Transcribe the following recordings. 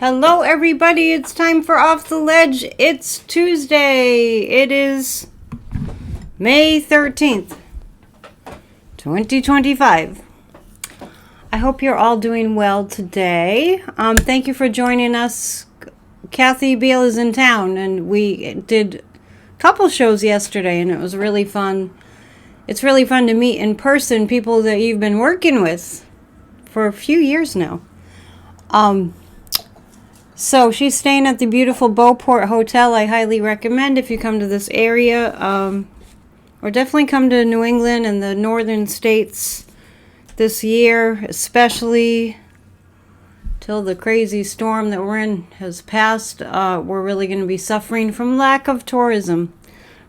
Hello everybody, it's time for Off the Ledge. It's Tuesday. It is May 13th, 2025. I hope you're all doing well today. Thank you for joining us. Kathy Beal is in town and we did a couple shows yesterday and it was really fun. It's really fun to meet in person people that you've been working with for a few years now. So she's staying at the beautiful Beauport Hotel. I highly recommend if you come to this area, or definitely come to New England and the northern states this year, especially till the crazy storm that we're in has passed. We're really going to be suffering from lack of tourism,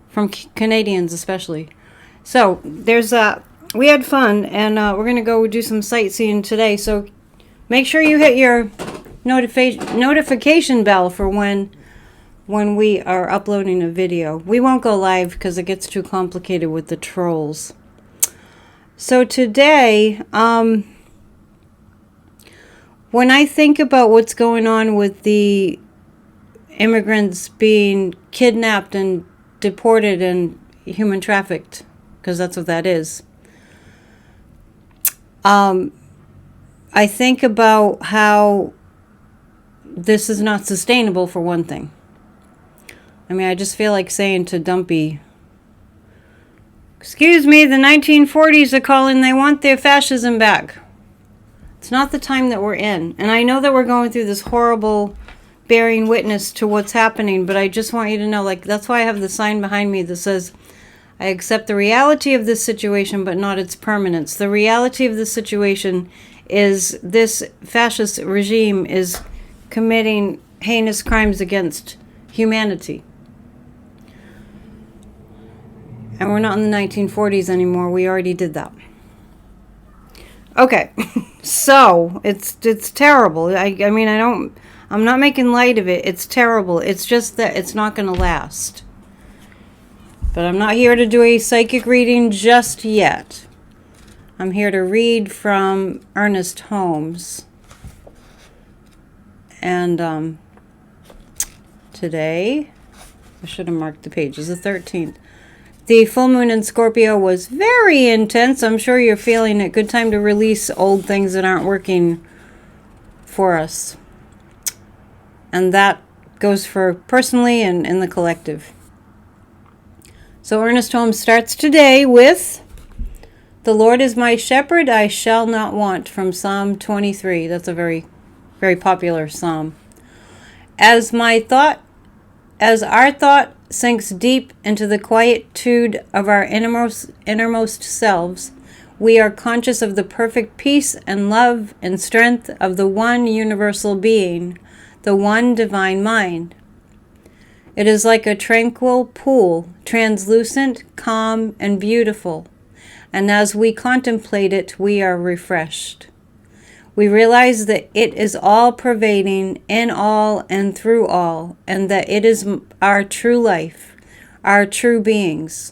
from Canadians especially. So we had fun, and we're going to go do some sightseeing today. So make sure you hit your notification bell for when we are uploading a video. We won't go live because it gets too complicated with the trolls. So today, when I think about what's going on with the immigrants being kidnapped and deported and human trafficked, because that's what that is, I think about how this is not sustainable, for one thing. I mean, I just feel like saying to Dumpy, excuse me, the 1940s are calling, they want their fascism back. It's not the time that we're in. And I know that we're going through this horrible bearing witness to what's happening, but I just want you to know, like, that's why I have the sign behind me that says, I accept the reality of this situation, but not its permanence. The reality of this situation is this fascist regime is committing heinous crimes against humanity. And we're not in the 1940s anymore. We already did that. Okay. So, it's terrible. I mean, I'm not making light of it. It's terrible. It's just that it's not going to last. But I'm not here to do a psychic reading just yet. I'm here to read from Ernest Holmes. And today, I should have marked the page, it's the 13th. The full moon in Scorpio was very intense. I'm sure you're feeling it. Good time to release old things that aren't working for us. And that goes for personally and in the collective. So Ernest Holmes starts today with, "The Lord is my shepherd, I shall not want," from Psalm 23. That's a very, very popular psalm. As our thought sinks deep into the quietude of our innermost selves, we are conscious of the perfect peace and love and strength of the one universal being, the one divine mind. It is like a tranquil pool, translucent, calm, and beautiful. And as we contemplate it, we are refreshed. We realize that it is all-pervading, in all and through all, and that it is our true life, our true beings.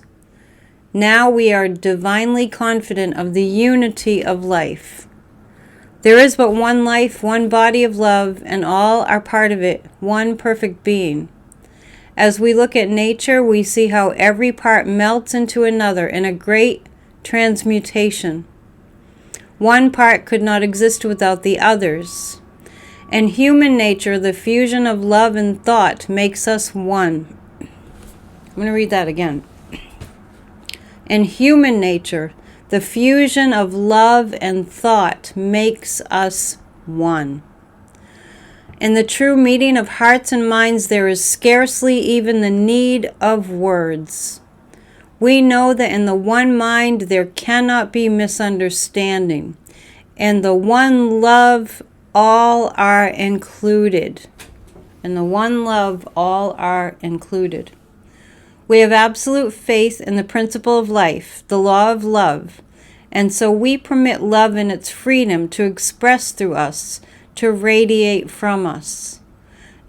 Now we are divinely confident of the unity of life. There is but one life, one body of love, and all are part of it, one perfect being. As we look at nature, we see how every part melts into another in a great transmutation. One part could not exist without the others. In human nature, the fusion of love and thought makes us one. I'm going to read that again. In human nature, the fusion of love and thought makes us one. In the true meeting of hearts and minds, there is scarcely even the need of words. We know that in the one mind there cannot be misunderstanding. In the one love, all are included. In the one love, all are included. We have absolute faith in the principle of life, the law of love, and so we permit love in its freedom to express through us, to radiate from us.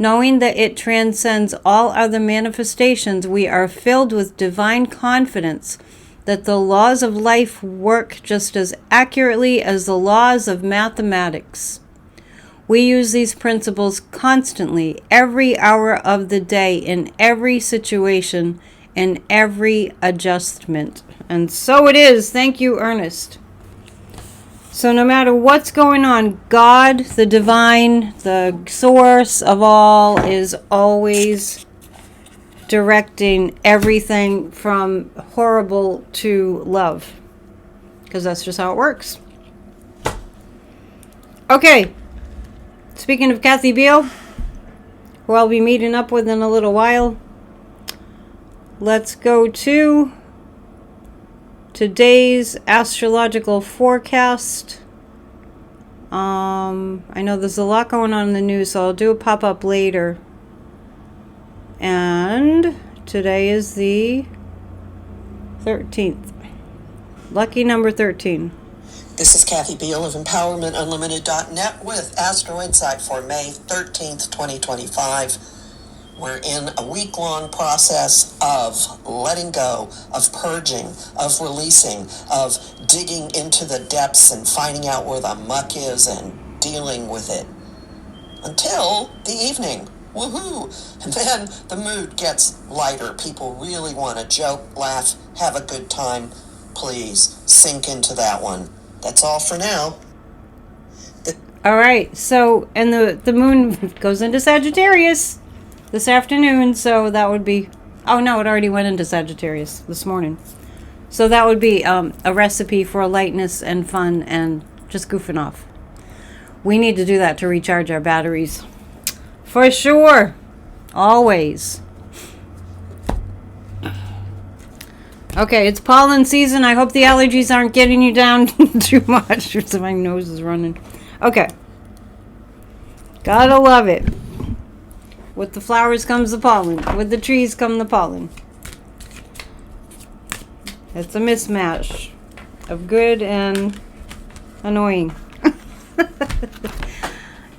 Knowing that it transcends all other manifestations, we are filled with divine confidence that the laws of life work just as accurately as the laws of mathematics. We use these principles constantly, every hour of the day, in every situation, in every adjustment. And so it is. Thank you, Ernest. So no matter what's going on, God, the divine, the source of all, is always directing everything from horrible to love. Because that's just how it works. Okay. Speaking of Kathy Beale, who I'll be meeting up with in a little while, let's go to today's astrological forecast. I know there's a lot going on in the news, so I'll do a pop-up later. And today is the 13th. Lucky number 13. This is Kathy Beale of EmpowermentUnlimited.net with Astro Insight for May 13th, 2025. We're in a week-long process of letting go, of purging, of releasing, of digging into the depths and finding out where the muck is and dealing with it. Until the evening. Woohoo! And then the mood gets lighter. People really want to joke, laugh, have a good time. Please sink into that one. That's all for now. All right. So, and the moon goes into Sagittarius this afternoon. So that would be, oh no, it already went into Sagittarius this morning. So that would be a recipe for lightness and fun and just goofing off. We need to do that to recharge our batteries. For sure. Always. Okay, it's pollen season. I hope the allergies aren't getting you down too much. My nose is running. Okay. Gotta love it. With the flowers comes the pollen. With the trees come the pollen. It's a mismatch of good and annoying.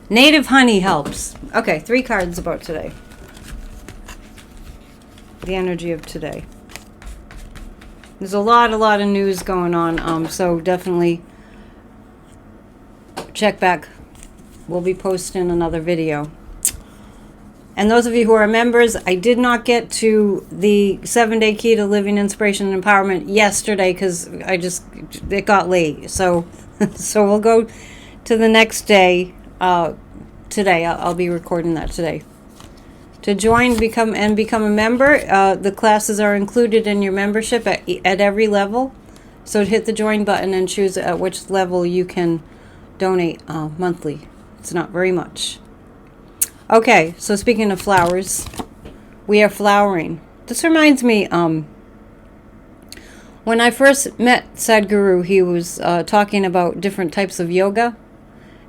Native honey helps. Okay, 3 cards about today. The energy of today. There's a lot of news going on, so definitely check back. We'll be posting another video. And those of you who are members, I did not get to the 7-day key to living inspiration and empowerment yesterday because it got late. So we'll go to the next day today. I'll be recording that today. To join, become a member, the classes are included in your membership at every level. So hit the join button and choose at which level you can donate monthly. It's not very much. Okay, so speaking of flowers, we are flowering. This reminds me, when I first met Sadhguru, he was talking about different types of yoga.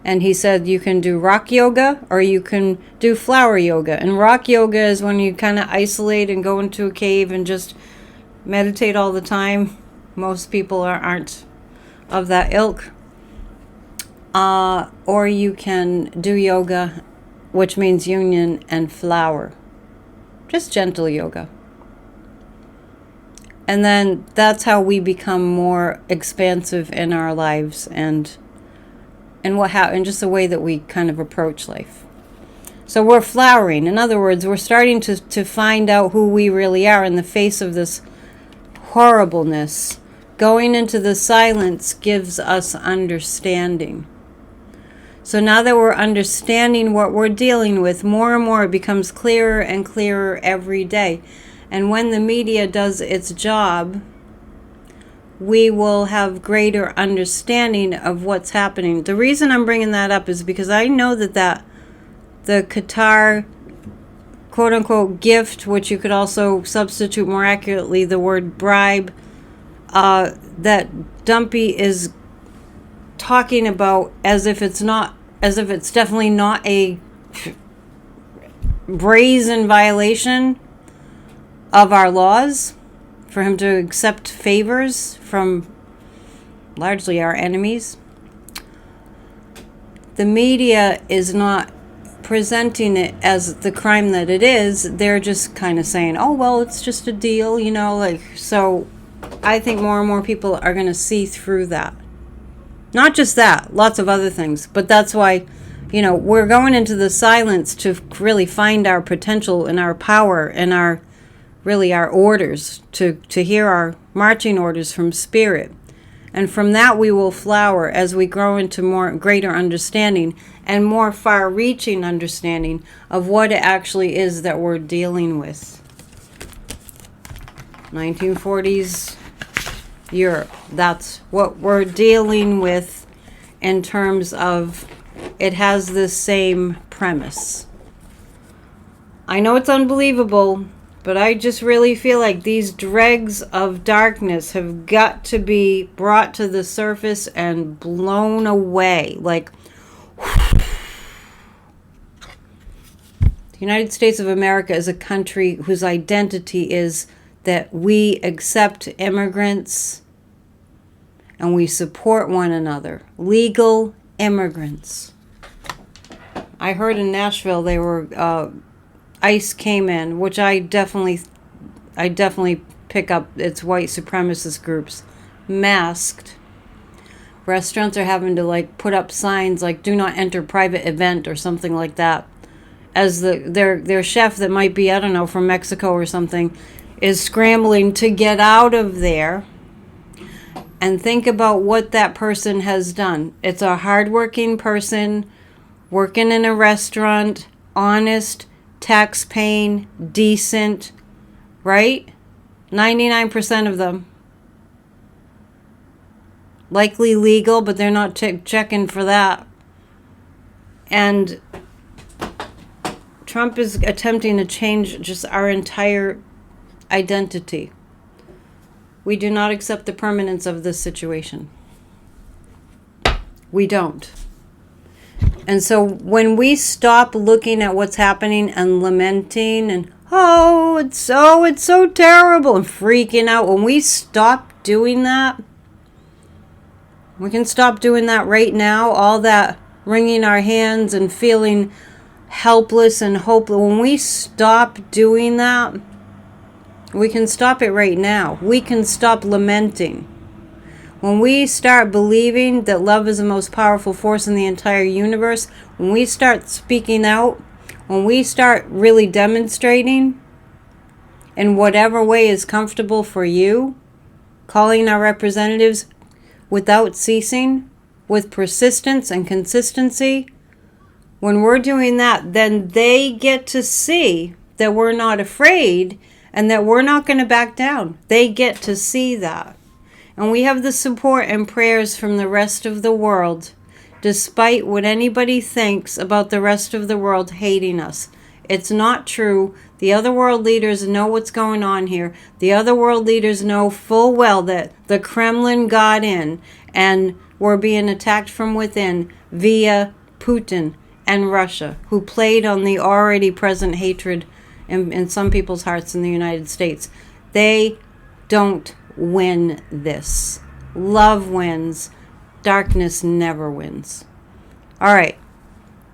And he said you can do rock yoga or you can do flower yoga. And rock yoga is when you kind of isolate and go into a cave and just meditate all the time. Most people aren't of that ilk. Or you can do yoga, which means union and flower. Just gentle yoga. And then that's how we become more expansive in our lives and just the way that we kind of approach life. So we're flowering. In other words, we're starting to find out who we really are in the face of this horribleness. Going into the silence gives us understanding. So now that we're understanding what we're dealing with, more and more it becomes clearer and clearer every day. And when the media does its job, we will have greater understanding of what's happening. The reason I'm bringing that up is because I know that the Qatar quote-unquote gift, which you could also substitute more accurately the word bribe, that Dumpy is talking about as if it's definitely not a brazen violation of our laws, for him to accept favors from largely our enemies. The media is not presenting it as the crime that it is. They're just kind of saying, oh, well, it's just a deal, so I think more and more people are going to see through that. Not just that, lots of other things. But that's why You know, we're going into the silence to really find our potential and our power and our orders, to hear our marching orders from Spirit. And from that we will flower as we grow into more greater understanding and more far-reaching understanding of what it actually is that we're dealing with. 1940s Europe. That's what we're dealing with in terms of it has the same premise. I know it's unbelievable, but I just really feel like these dregs of darkness have got to be brought to the surface and blown away. Like, the United States of America is a country whose identity is that we accept immigrants and we support one another. Legal immigrants. I heard in Nashville they were... ICE came in, which I definitely pick up. It's white supremacist groups, masked. Restaurants are having to like put up signs like "Do not enter private event" or something like that, as their chef that might be, I don't know, from Mexico or something, is scrambling to get out of there. And think about what that person has done. It's a hardworking person working in a restaurant, honest, tax-paying, decent, right? 99% of them. Likely legal, but they're not checking for that. And Trump is attempting to change just our entire identity. We do not accept the permanence of this situation. We don't. And so when we stop looking at what's happening and lamenting and, oh, it's so terrible, and freaking out, when we stop doing that, we can stop doing that right now, all that wringing our hands and feeling helpless and hopeless. When we stop doing that, we can stop it right now. We can stop lamenting. When we start believing that love is the most powerful force in the entire universe, when we start speaking out, when we start really demonstrating in whatever way is comfortable for you, calling our representatives without ceasing, with persistence and consistency, when we're doing that, then they get to see that we're not afraid and that we're not going to back down. They get to see that. And we have the support and prayers from the rest of the world, despite what anybody thinks about the rest of the world hating us. It's not true. The other world leaders know what's going on here. The other world leaders know full well that the Kremlin got in and we're being attacked from within via Putin and Russia, who played on the already present hatred in some people's hearts in the United States. They don't win this. Love wins. Darkness never wins. All right.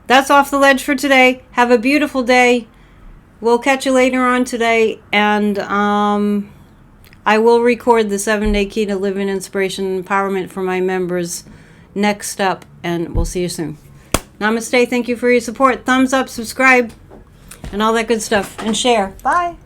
That's Off the Ledge for today. Have a beautiful day. We'll catch you later on today. And I will record the 7-day key to living inspiration and empowerment for my members next up. And we'll see you soon. Namaste. Thank you for your support. Thumbs up, subscribe, and all that good stuff. And share. Bye.